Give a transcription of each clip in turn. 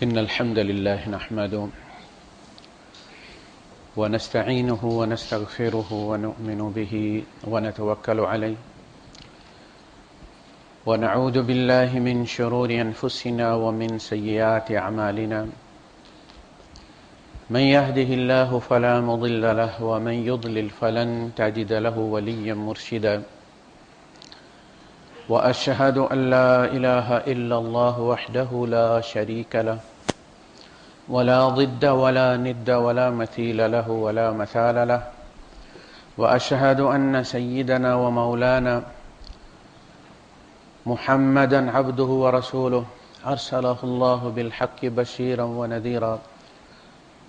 إن الحمد لله نحمده ونستعينه ونستغفره ونؤمن به ونتوكل عليه ونعوذ بالله من شرور أنفسنا ومن سيئات أعمالنا من يهده الله فلا مضل له ومن يضلل فلن تجد له وليا مرشدا وأشهد أن لا إله إلا الله وحده لا شريك له ولا ضد ولا ند ولا مثيل له ولا مثال له وأشهد أن سيدنا ومولانا محمدا عبده ورسوله أرسله الله بالحق بشيرا ونذيرا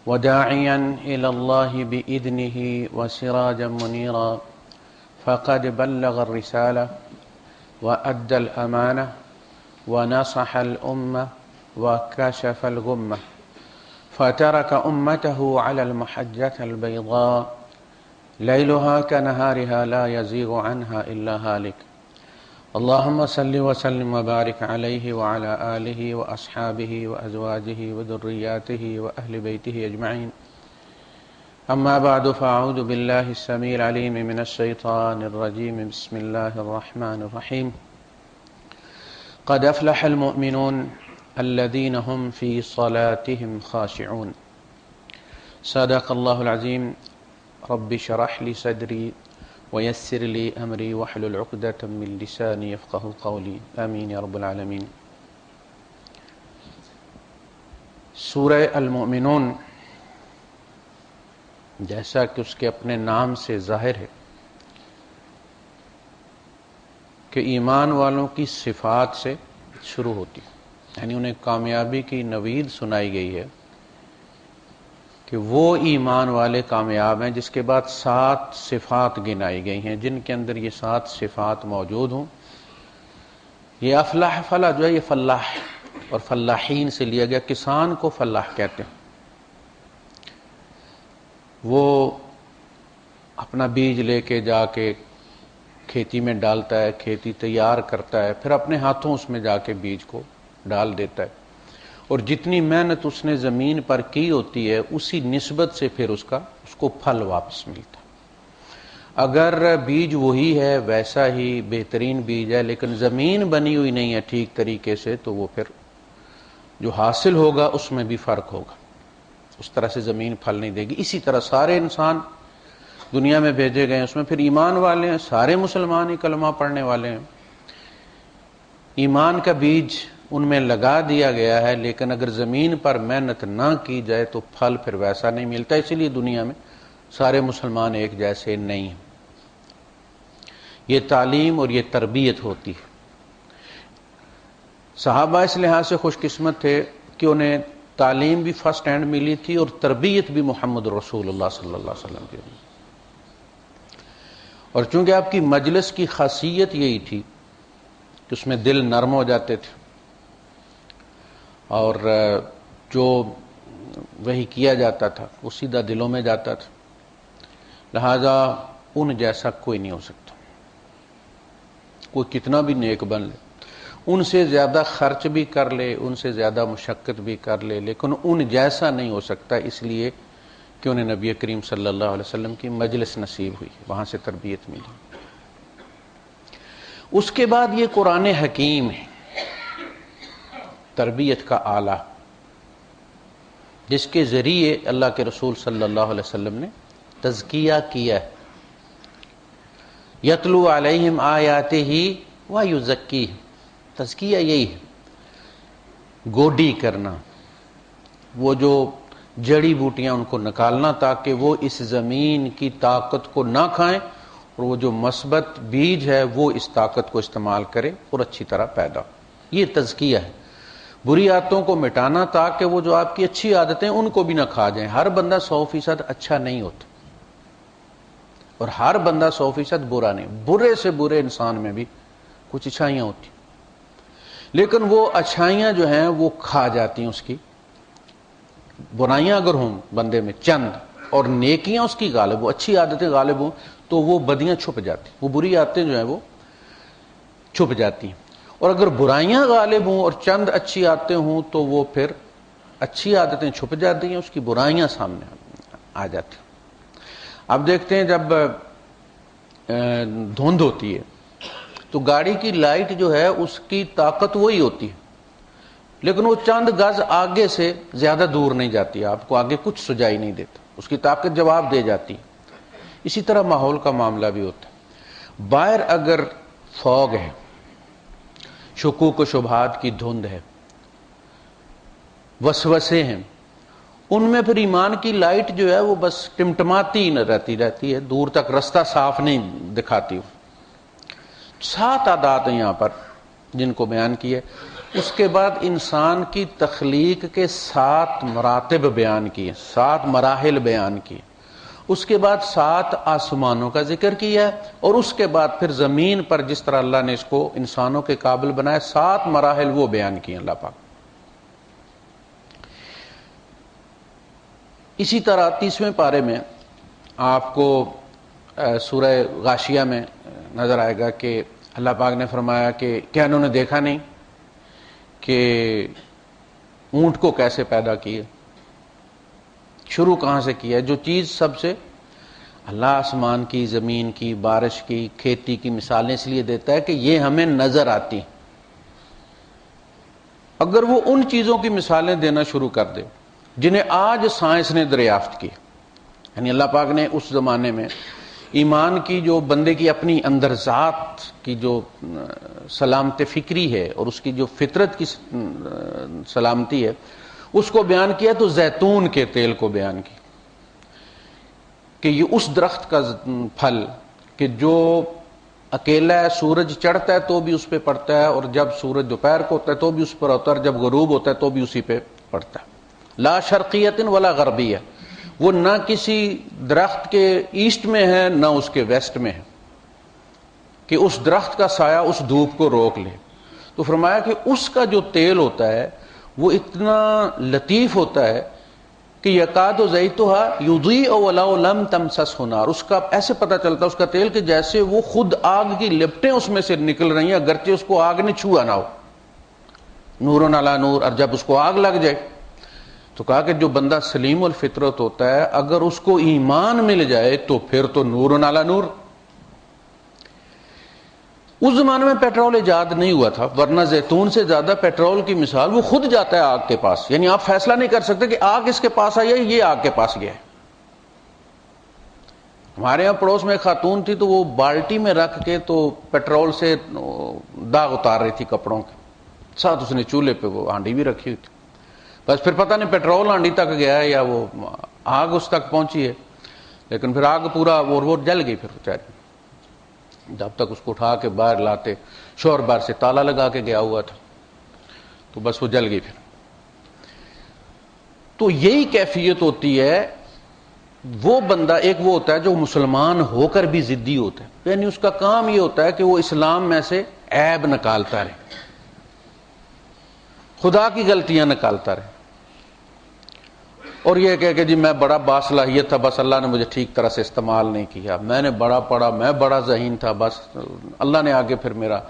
وداعيا إلى الله بإذنه وسراجا منيرا فقد بلغ الرسالة وأدى الأمانة ونصح الأمة وكشف الغمة فترك أمته على المحجة البيضاء ليلها كنهارها لا يزيغ عنها إلا هالك اللهم صل وسلم وبارك عليه وعلى آله وأصحابه وأزواجه وذرياته وأهل بيته أجمعين أما بعد فأعوذ بالله السميع العليم من الشيطان الرجيم بسم الله الرحمن الرحيم قد أفلح المؤمنون الذين هم في صلاتهم خاشعون صدق الله العظيم رب اشرح لي صدري ويسر لي أمري واحلل عقدة من لساني يفقهوا قولي آمين يا رب العالمين. سورہ المؤمنون جیسا کہ اس کے اپنے نام سے ظاہر ہے کہ ایمان والوں کی صفات سے شروع ہوتی ہے، یعنی انہیں کامیابی کی نوید سنائی گئی ہے کہ وہ ایمان والے کامیاب ہیں جس کے بعد 7 صفات گنائی گئی ہیں، جن کے اندر یہ 7 صفات موجود ہوں. یہ افلاح فلاح جو ہے یہ فلاح اور فلاحین سے لیا گیا، کسان کو فلاح کہتے ہیں. وہ اپنا بیج لے کے جا کے کھیتی میں ڈالتا ہے، کھیتی تیار کرتا ہے، پھر اپنے ہاتھوں اس میں جا کے بیج کو ڈال دیتا ہے، اور جتنی محنت اس نے زمین پر کی ہوتی ہے اسی نسبت سے پھر اس کو پھل واپس ملتا ہے. اگر بیج وہی ہے، ویسا ہی بہترین بیج ہے، لیکن زمین بنی ہوئی نہیں ہے ٹھیک طریقے سے، تو وہ پھر جو حاصل ہوگا اس میں بھی فرق ہوگا، اس طرح سے زمین پھل نہیں دے گی. اسی طرح سارے انسان دنیا میں بھیجے گئے ہیں، اس میں پھر ایمان والے ہیں، سارے مسلمان ہی کلمہ پڑھنے والے ہیں، ایمان کا بیج ان میں لگا دیا گیا ہے، لیکن اگر زمین پر محنت نہ کی جائے تو پھل پھر ویسا نہیں ملتا. اسی لیے دنیا میں سارے مسلمان ایک جیسے نہیں ہیں. یہ تعلیم اور یہ تربیت ہوتی ہے. صحابہ اس لحاظ سے خوش قسمت تھے کہ انہیں تعلیم بھی فرسٹ ہینڈ ملی تھی اور تربیت بھی محمد رسول اللہ صلی اللہ علیہ وسلم کی. اور چونکہ آپ کی مجلس کی خاصیت یہی تھی کہ اس میں دل نرم ہو جاتے تھے اور جو وہی کیا جاتا تھا وہ سیدھا دلوں میں جاتا تھا، لہذا ان جیسا کوئی نہیں ہو سکتا. کوئی کتنا بھی نیک بن لے، ان سے زیادہ خرچ بھی کر لے، ان سے زیادہ مشقت بھی کر لے، لیکن ان جیسا نہیں ہو سکتا، اس لیے کہ انہیں نبی کریم صلی اللہ علیہ وسلم کی مجلس نصیب ہوئی، وہاں سے تربیت ملی. اس کے بعد یہ قرآن حکیم ہے، تربیت کا آلہ، جس کے ذریعے اللہ کے رسول صلی اللہ علیہ وسلم نے تزکیہ کیا ہے. یتلو علیہم آیاتہ ویزکیہم، تزکیہ یہی ہے، گوڈی کرنا، وہ جو جڑی بوٹیاں ان کو نکالنا تاکہ وہ اس زمین کی طاقت کو نہ کھائیں، اور وہ جو مثبت بیج ہے وہ اس طاقت کو استعمال کرے اور اچھی طرح پیدا ہو. یہ تزکیہ ہے. بری عادتوں کو مٹانا تاکہ وہ جو آپ کی اچھی عادتیں ان کو بھی نہ کھا جائیں. ہر بندہ 100% اچھا نہیں ہوتا اور ہر بندہ 100% برا نہیں. برے سے برے انسان میں بھی کچھ اچھائیاں ہوتی، لیکن وہ اچھائیاں جو ہیں وہ کھا جاتی ہیں اس کی. برائیاں اگر ہوں بندے میں چند اور نیکیاں اس کی غالب ہوں، اچھی عادتیں غالب ہوں، تو وہ بدیاں چھپ جاتی، وہ بری عادتیں جو ہیں وہ چھپ جاتی ہیں. اور اگر برائیاں غالب ہوں اور چند اچھی عادتیں ہوں تو وہ پھر اچھی عادتیں چھپ جاتی ہیں، اس کی برائیاں سامنے آ جاتی ہیں۔ اب دیکھتے ہیں جب دھند ہوتی ہے تو گاڑی کی لائٹ جو ہے اس کی طاقت وہی ہوتی ہے، لیکن وہ چند گز آگے سے زیادہ دور نہیں جاتی، آپ کو آگے کچھ سجائی نہیں دیتا، اس کی طاقت جواب دے جاتی ہے۔ اسی طرح ماحول کا معاملہ بھی ہوتا ہے۔ باہر اگر فوگ ہے، شکوک و شبہات کی دھند ہے، وسوسے ہیں، ان میں پھر ایمان کی لائٹ جو ہے وہ بس ٹمٹماتی رہتی ہے، دور تک رستہ صاف نہیں دکھاتی۔ 7 عادات ہیں یہاں پر جن کو بیان کیا، اس کے بعد انسان کی تخلیق کے 7 مراتب بیان کیے، 7 مراحل بیان کیے، اس کے بعد 7 آسمانوں کا ذکر کیا، اور اس کے بعد پھر زمین پر جس طرح اللہ نے اس کو انسانوں کے قابل بنایا 7 مراحل وہ بیان کیے اللہ پاک۔ اسی طرح 30ویں پارے میں آپ کو سورہ غاشیہ میں نظر آئے گا کہ اللہ پاک نے فرمایا کہ کیا انہوں نے دیکھا نہیں کہ اونٹ کو کیسے پیدا کیا، شروع کہاں سے کیا؟ جو چیز سب سے اللہ آسمان کی، زمین کی، بارش کی، کھیتی کی مثالیں اس لیے دیتا ہے کہ یہ ہمیں نظر آتی ہیں۔ اگر وہ ان چیزوں کی مثالیں دینا شروع کر دے جنہیں آج سائنس نے دریافت کی، یعنی اللہ پاک نے اس زمانے میں ایمان کی جو بندے کی اپنی اندر ذات کی جو سلامت فکری ہے اور اس کی جو فطرت کی سلامتی ہے اس کو بیان کیا، تو زیتون کے تیل کو بیان کی کہ یہ اس درخت کا پھل کہ جو اکیلا ہے، سورج چڑھتا ہے تو بھی اس پہ پڑتا ہے، اور جب سورج دوپہر کو ہوتا ہے تو بھی اس پر ہوتا ہے، اور جب غروب ہوتا ہے تو بھی اسی پہ پڑتا ہے۔ لا شرقیت ولا غربیہ، وہ نہ کسی درخت کے ایسٹ میں ہے نہ اس کے ویسٹ میں ہے کہ اس درخت کا سایہ اس دھوپ کو روک لے۔ تو فرمایا کہ اس کا جو تیل ہوتا ہے وہ اتنا لطیف ہوتا ہے کہ یکاد زیتها یضیء ولو لم تمسسہ نار، اس کا ایسے پتہ چلتا ہے اس کا تیل کہ جیسے وہ خود آگ کی لپٹیں اس میں سے نکل رہی ہیں، اگرچہ اس کو آگ نے چھوا نہ ہو، نور علی نور۔ اور جب اس کو آگ لگ جائے تو کہا کہ جو بندہ سلیم الفطرت ہوتا ہے اگر اس کو ایمان مل جائے تو پھر تو نور علی نور۔ اس زمانے میں پیٹرول ایجاد نہیں ہوا تھا، ورنہ زیتون سے زیادہ پیٹرول کی مثال وہ خود جاتا ہے آگ کے پاس، یعنی آپ فیصلہ نہیں کر سکتے کہ آگ اس کے پاس آئی ہے یہ آگ کے پاس گیا ہے۔ ہمارے یہاں پڑوس میں ایک خاتون تھی تو وہ بالٹی میں رکھ کے تو پیٹرول سے داغ اتار رہی تھی کپڑوں کے ساتھ، اس نے چولہے پہ وہ ہانڈی بھی رکھی ہوئی تھی، بس پھر پتہ نہیں پیٹرول ہانڈی تک گیا ہے یا وہ آگ اس تک پہنچی ہے، لیکن پھر آگ پورا وہ جل گئی۔ پھر بیچاری جب تک اس کو اٹھا کے باہر لاتے، شور بار سے تالا لگا کے گیا ہوا تھا تو بس وہ جل گئی۔ پھر تو یہی کیفیت ہوتی ہے، وہ بندہ ایک وہ ہوتا ہے جو مسلمان ہو کر بھی ضدی ہوتا ہے، یعنی اس کا کام یہ ہوتا ہے کہ وہ اسلام میں سے عیب نکالتا رہے، خدا کی غلطیاں نکالتا رہے، اور یہ کہہ کہ جی میں بڑا باصلاحیت تھا، بس اللہ نے مجھے ٹھیک طرح سے استعمال نہیں کیا، میں نے بڑا پڑھا، میں بڑا ذہین تھا، بس اللہ نے آگے پھر میرا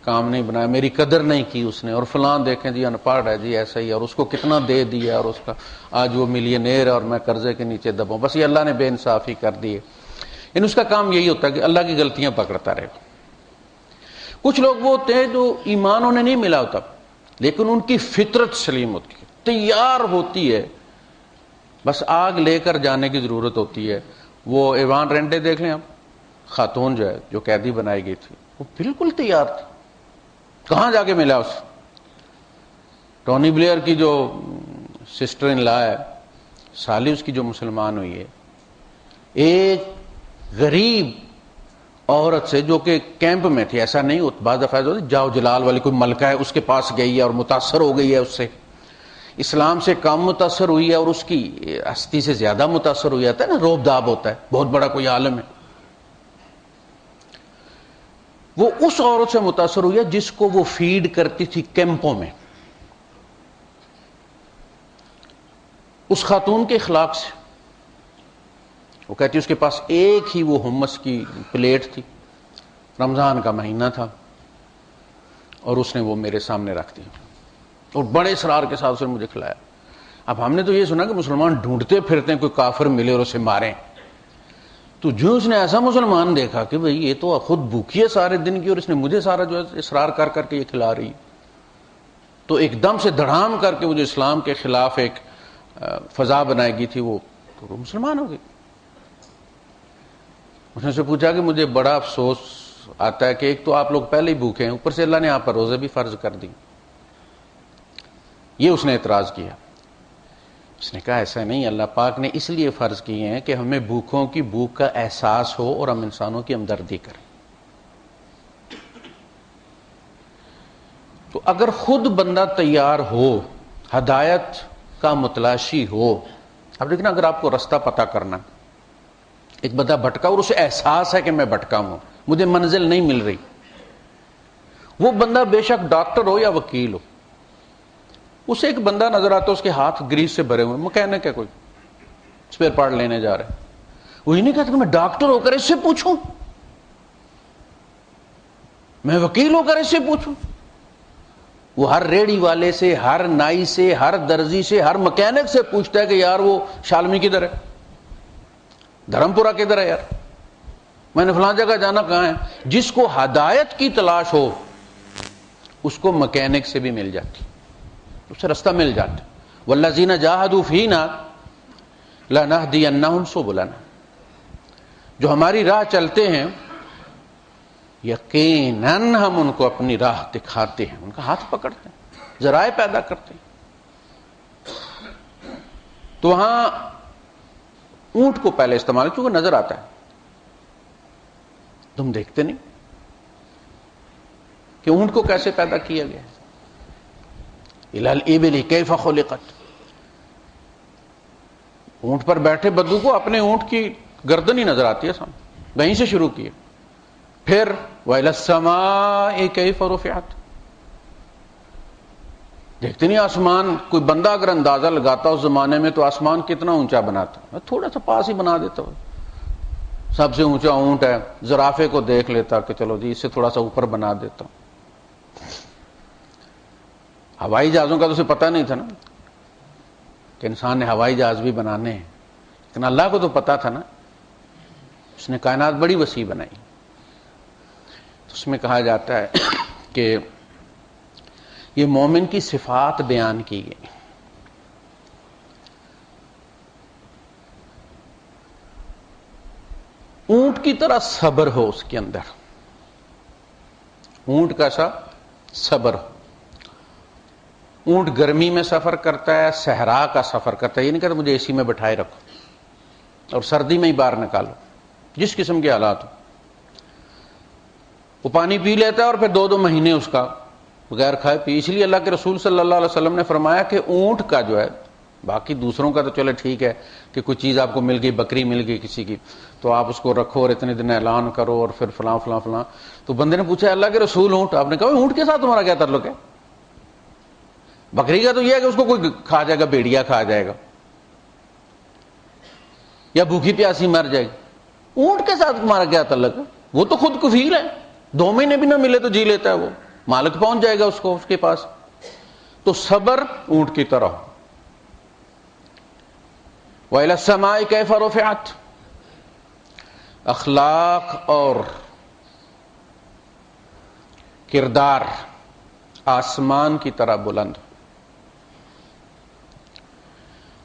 کام نہیں بنایا، میری قدر نہیں کی اس نے، اور فلان دیکھیں جی ان پڑھ ہے جی ایسا ہی، اور اس کو کتنا دے دیا، اور اس کا آج وہ ملینئر ہے اور میں قرضے کے نیچے دبوں، بس یہ اللہ نے بے انصافی کر دی ہے۔ یعنی اس کا کام یہی ہوتا ہے کہ اللہ کی غلطیاں پکڑتا رہے۔ کچھ لوگ وہ ہوتے ہیں جو ایمان انہیں نہیں ملا ہوتا لیکن ان کی فطرت سلیم ہوتی ہے، تیار ہوتی ہے، بس آگ لے کر جانے کی ضرورت ہوتی ہے۔ وہ ایوان رینڈے دیکھ لیں آپ، خاتون جو ہے جو قیدی بنائی گئی تھی وہ بالکل تیار تھی، کہاں جا کے ملا اسے؟ ٹونی بلیئر کی جو سسٹر ان لا ہے، سالی اس کی جو مسلمان ہوئی ہے، ایک غریب عورت سے جو کہ کیمپ میں تھی، ایسا نہیں بعض دفعہ جاؤ جلال والی کوئی ملکہ ہے اس کے پاس گئی ہے اور متاثر ہو گئی ہے، اس سے اسلام سے کم متاثر ہوئی ہے اور اس کی ہستی سے زیادہ متاثر ہو جاتا ہے نا، روب داب ہوتا ہے، بہت بڑا کوئی عالم ہے، وہ اس عورت سے متاثر ہوئی ہے جس کو وہ فیڈ کرتی تھی کیمپوں میں، اس خاتون کے اخلاق سے۔ وہ کہتی اس کے پاس ایک ہی وہ ہمس کی پلیٹ تھی، رمضان کا مہینہ تھا، اور اس نے وہ میرے سامنے رکھ دی اور بڑے اصرار کے ساتھ اس نے مجھے کھلایا۔ اب ہم نے تو یہ سنا کہ مسلمان ڈھونڈتے پھرتے ہیں کوئی کافر ملے اور اسے ماریں، تو جو اس نے ایسا مسلمان دیکھا کہ بھئی یہ تو خود بھوکی ہے سارے دن کی اور اس نے مجھے سارا جو ہے اصرار کر کر کے یہ کھلا رہی، تو ایک دم سے دھڑام کر کے وہ جو اسلام کے خلاف ایک فضا بنائی گئی تھی وہ مسلمان ہو گئی۔ اس نے سے پوچھا کہ مجھے بڑا افسوس آتا ہے کہ ایک تو آپ لوگ پہلے ہی بھوکے ہیں، اوپر سے اللہ نے آپ پر روزے بھی فرض کر دی۔ یہ اس نے اعتراض کیا۔ اس نے کہا ایسا نہیں، اللہ پاک نے اس لیے فرض کیے ہیں کہ ہمیں بھوکوں کی بھوک کا احساس ہو اور ہم انسانوں کی ہمدردی کریں۔ تو اگر خود بندہ تیار ہو، ہدایت کا متلاشی ہو، اب دیکھنا اگر آپ کو رستہ پتہ کرنا، ایک بندہ بھٹکا اور اسے احساس ہے کہ میں بھٹکا ہوں، مجھے منزل نہیں مل رہی، وہ بندہ بے شک ڈاکٹر ہو یا وکیل ہو، اسے ایک بندہ نظر آتا ہے اس کے ہاتھ گریس سے بھرے ہوئے، مکینک ہے کوئی اسپیئر پارٹ لینے جا رہا ہے، وہی نہیں کہتا کہ میں ڈاکٹر ہو کر اس سے پوچھوں، میں وکیل ہو کر اس سے پوچھوں۔ وہ ہر ریڑی والے سے، ہر نائی سے، ہر درزی سے، ہر مکینک سے پوچھتا ہے کہ یار وہ شالمی کدھر ہے، دھرم پورہ کدھر ہے، یار میں نے فلاں جگہ جانا کہاں ہے۔ جس کو ہدایت کی تلاش ہو اس کو مکینک سے بھی مل جاتی، اسے رستہ مل جاتا۔ والذین جاہدوا فینا لنہدینہم سبلنا، جو ہماری راہ چلتے ہیں یقیناً ہم ان کو اپنی راہ دکھاتے ہیں، ان کا ہاتھ پکڑتے ہیں، ذرائع پیدا کرتے ہیں۔ تو وہاں اونٹ کو پہلے استعمال چونکہ نظر آتا ہے، تم دیکھتے نہیں کہ اونٹ کو کیسے پیدا کیا گیا ہے۔ الی الابل کیف خلقت، اونٹ پر بیٹھے بدو کو اپنے اونٹ کی گردن ہی نظر آتی ہے سامنے، وہیں سے شروع کیے۔ پھر وإلی السماء کیف رفعت، دیکھتے نہیں آسمان، کوئی بندہ اگر اندازہ لگاتا اس زمانے میں تو آسمان کتنا اونچا بناتا، میں تھوڑا سا پاس ہی بنا دیتا ہوں، سب سے اونچا اونٹ ہے، زرافے کو دیکھ لیتا کہ چلو جی اس سے تھوڑا سا اوپر بنا دیتا ہوں۔ ہوائی جہازوں کا تو اسے پتہ نہیں تھا نا کہ انسان نے ہوائی جہاز بھی بنانے ہیں، لیکن اللہ کو تو پتا تھا نا، اس نے کائنات بڑی وسیع بنائی۔ اس میں کہا جاتا ہے کہ یہ مومن کی صفات بیان کی گئی۔ اونٹ کی طرح صبر ہو اس کے اندر، اونٹ کا سا صبر ہو۔ اونٹ گرمی میں سفر کرتا ہے، صحرا کا سفر کرتا ہے، یہ نہیں کہتا مجھے اے سی میں بٹھائے رکھو اور سردی میں ہی باہر نکالو، جس قسم کے حالات ہو۔ وہ پانی پی لیتا ہے اور پھر 2 مہینے اس کا بغیر کھائے پی۔ اس لیے اللہ کے رسول صلی اللہ علیہ وسلم نے فرمایا کہ اونٹ کا جو ہے، باقی دوسروں کا تو چلے ٹھیک ہے کہ کوئی چیز آپ کو مل گئی، بکری مل گئی کسی کی، تو آپ اس کو رکھو اور اتنے دن اعلان کرو اور پھر فلاں فلاں فلاں۔ تو بندے نے پوچھا اللہ کے رسول اونٹ، آپ نے کہا اونٹ کے ساتھ تمہارا کیا تعلق ہے؟ بکری کا تو یہ ہے کہ اس کو کوئی کھا جائے گا، بھیڑیا کھا جائے گا یا بھوکی پیاسی مر جائے گی، اونٹ کے ساتھ تمہارا کیا تعلق ہے؟ وہ تو خود کفیل ہے، 2 مہینے بھی نہ ملے تو جی لیتا ہے، وہ مالک پہنچ جائے گا اس کو، اس کے پاس۔ تو صبر اونٹ کی طرح۔ وإلی السماء کیف رفعت، اخلاق اور کردار آسمان کی طرح بلند۔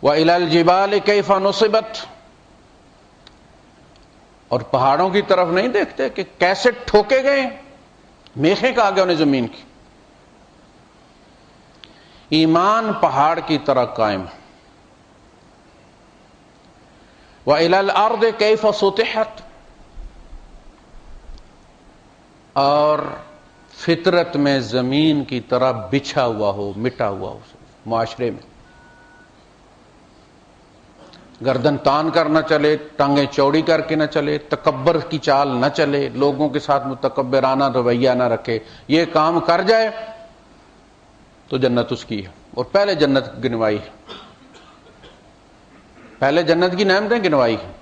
وإلی الجبال کیف نصبت، اور پہاڑوں کی طرف نہیں دیکھتے کہ کیسے ٹھوکے گئے، میخیں کہا گیا انہیں زمین کی۔ ایمان پہاڑ کی طرح قائم۔ وإلی الأرض کیف سطحت، اور فطرت میں زمین کی طرح بچھا ہوا ہو، مٹا ہوا ہو معاشرے میں، گردن تان کر نہ چلے، ٹانگیں چوڑی کر کے نہ چلے، تکبر کی چال نہ چلے، لوگوں کے ساتھ متکبرانہ رویہ نہ رکھے، یہ کام کر جائے تو جنت اس کی ہے، اور پہلے جنت گنوائی ہے، پہلے جنت کی نعمتیں گنوائی ہے،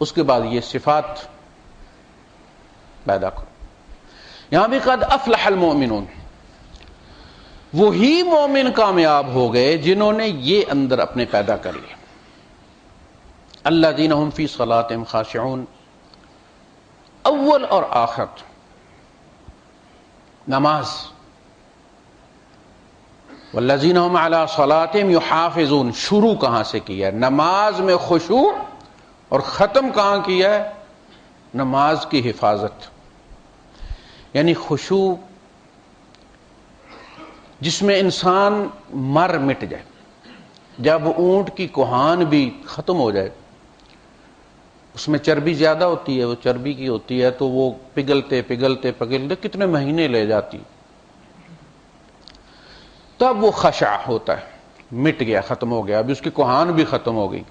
اس کے بعد یہ صفات پیدا کرو۔ یہاں بھی قد افلح المؤمنون، وہی مومن کامیاب ہو گئے جنہوں نے یہ اندر اپنے پیدا کر لیا. الذین هم فی صلاتہم خاشعون، اول اور آخر نماز. والذین هم علی صلاتہم یحافظون، شروع کہاں سے کیا ہے؟ نماز میں خشوع، اور ختم کہاں کیا ہے؟ نماز کی حفاظت. یعنی خشوع جس میں انسان مر مٹ جائے. جب اونٹ کی کوہان بھی ختم ہو جائے، اس میں چربی زیادہ ہوتی ہے، وہ چربی کی ہوتی ہے، تو وہ پگھلتے پگھلتے پگھلتے کتنے مہینے لے جاتی، تب وہ خشع ہوتا ہے، مٹ گیا، ختم ہو گیا، ابھی اس کی کوہان بھی ختم ہو گئی.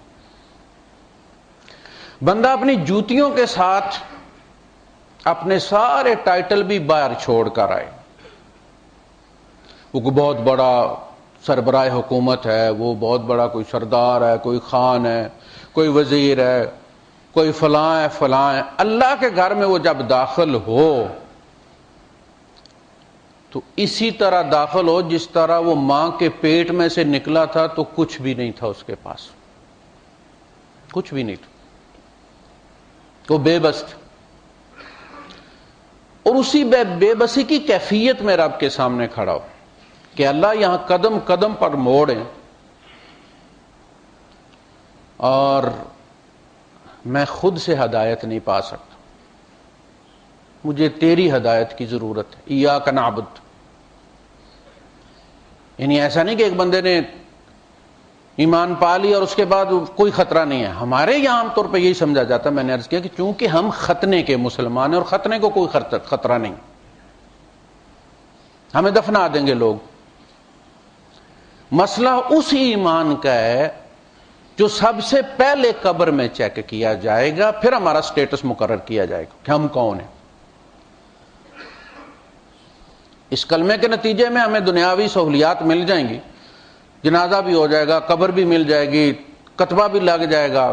بندہ اپنی جوتیوں کے ساتھ اپنے سارے ٹائٹل بھی باہر چھوڑ کر آئے. وہ بہت بڑا سربراہ حکومت ہے، وہ بہت بڑا کوئی سردار ہے، کوئی خان ہے، کوئی وزیر ہے، کوئی فلاں ہے فلاں ہے. اللہ کے گھر میں وہ جب داخل ہو تو اسی طرح داخل ہو جس طرح وہ ماں کے پیٹ میں سے نکلا تھا تو کچھ بھی نہیں تھا اس کے پاس، کچھ بھی نہیں تھا، وہ بے بس تھا. اور اسی بے بسی کی کیفیت میں رب کے سامنے کھڑا ہو کہ اللہ یہاں قدم قدم پر موڑیں، اور میں خود سے ہدایت نہیں پا سکتا، مجھے تیری ہدایت کی ضرورت ہے. ایاک نعبد، یعنی ایسا نہیں کہ ایک بندے نے ایمان پا لی اور اس کے بعد کوئی خطرہ نہیں ہے. ہمارے یہاں عام طور پہ یہی سمجھا جاتا ہے، میں نے عرض کیا کہ چونکہ ہم ختنے کے مسلمان ہیں اور ختنے کو کوئی خطرہ نہیں، ہمیں دفنا دیں گے لوگ. مسئلہ اس ایمان کا ہے جو سب سے پہلے قبر میں چیک کیا جائے گا، پھر ہمارا سٹیٹس مقرر کیا جائے گا کہ ہم کون ہیں. اس کلمے کے نتیجے میں ہمیں دنیاوی سہولیات مل جائیں گی، جنازہ بھی ہو جائے گا، قبر بھی مل جائے گی، کتبہ بھی لگ جائے گا،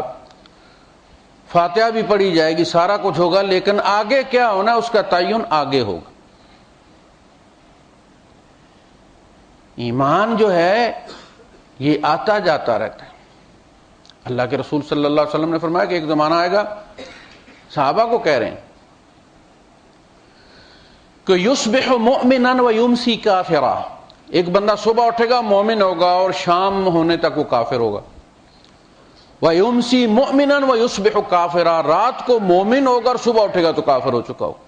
فاتحہ بھی پڑھی جائے گی، سارا کچھ ہوگا، لیکن آگے کیا ہونا اس کا تعین آگے ہوگا. ایمان جو ہے یہ آتا جاتا رہتا ہے. اللہ کے رسول صلی اللہ علیہ وسلم نے فرمایا کہ ایک زمانہ آئے گا، صحابہ کو کہہ رہے ہیں کہ یصبح مؤمنا ویمسی کافرا، ایک بندہ صبح اٹھے گا مومن ہوگا اور شام ہونے تک وہ کافر ہوگا. ویمسی مؤمنا ویصبح کافرا، رات کو مومن ہوگا اور صبح اٹھے گا تو کافر ہو چکا ہوگا.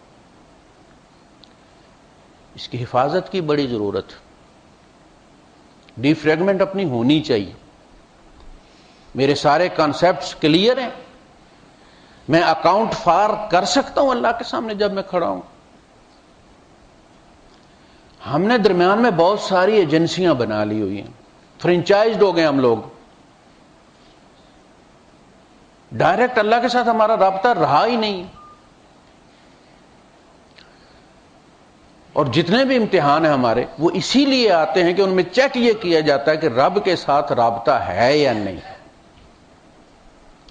اس کی حفاظت کی بڑی ضرورت ہے. ڈی فریگمنٹ اپنی ہونی چاہیے. میرے سارے کانسیپٹس کلیئر ہیں، میں اکاؤنٹ فار کر سکتا ہوں اللہ کے سامنے جب میں کھڑا ہوں. ہم نے درمیان میں بہت ساری ایجنسیاں بنا لی ہوئی ہیں، فرنچائزڈ ہو گئے ہم لوگ. ڈائریکٹ اللہ کے ساتھ ہمارا رابطہ رہا ہی نہیں. اور جتنے بھی امتحان ہیں ہمارے وہ اسی لیے آتے ہیں کہ ان میں چیک یہ کیا جاتا ہے کہ رب کے ساتھ رابطہ ہے یا نہیں.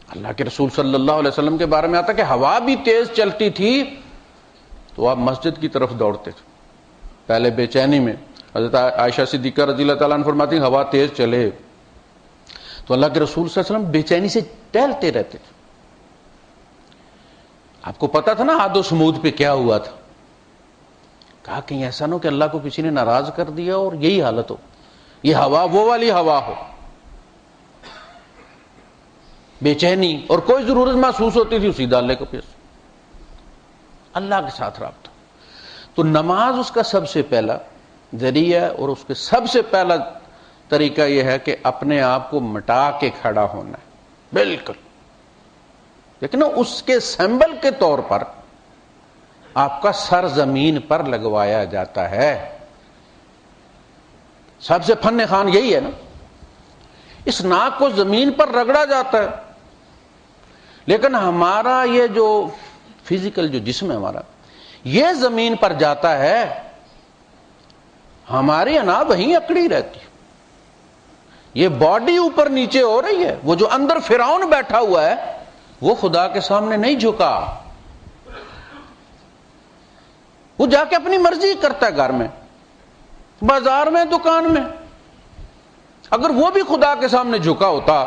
اللہ کے رسول صلی اللہ علیہ وسلم کے بارے میں آتا کہ ہوا بھی تیز چلتی تھی تو آپ مسجد کی طرف دوڑتے تھے. پہلے بے چینی میں حضرت عائشہ صدیقہ رضی اللہ تعالیٰ عنہ فرماتی ہیں ہوا تیز چلے تو اللہ کے رسول صلی اللہ علیہ وسلم بے چینی سے ٹہلتے رہتے تھے. آپ کو پتا تھا نا عاد و سمود پہ کیا ہوا تھا. کہا کہیں ایسا نہ ہو کہ اللہ کو کسی نے ناراض کر دیا اور یہی حالت ہو، یہ ہوا وہ والی ہوا ہو. بے چینی اور کوئی ضرورت محسوس ہوتی تھی اسی ڈالنے کو پیس. اللہ کے ساتھ رابطہ. تو نماز اس کا سب سے پہلا ذریعہ ہے، اور اس کے سب سے پہلا طریقہ یہ ہے کہ اپنے آپ کو مٹا کے کھڑا ہونا ہے. بالکل لیکن اس کے سمبل کے طور پر آپ کا سر زمین پر لگوایا جاتا ہے. سب سے فن خان یہی ہے نا، اس ناک کو زمین پر رگڑا جاتا ہے. لیکن ہمارا یہ جو فزیکل جو جسم ہے ہمارا، یہ زمین پر جاتا ہے، ہماری انا وہیں اکڑی رہتی ہے. یہ باڈی اوپر نیچے ہو رہی ہے. وہ جو اندر فرعون بیٹھا ہوا ہے وہ خدا کے سامنے نہیں جھکا، وہ جا کے اپنی مرضی کرتا ہے گھر میں. بازار میں دکان میں. اگر وہ بھی خدا کے سامنے جھکا ہوتا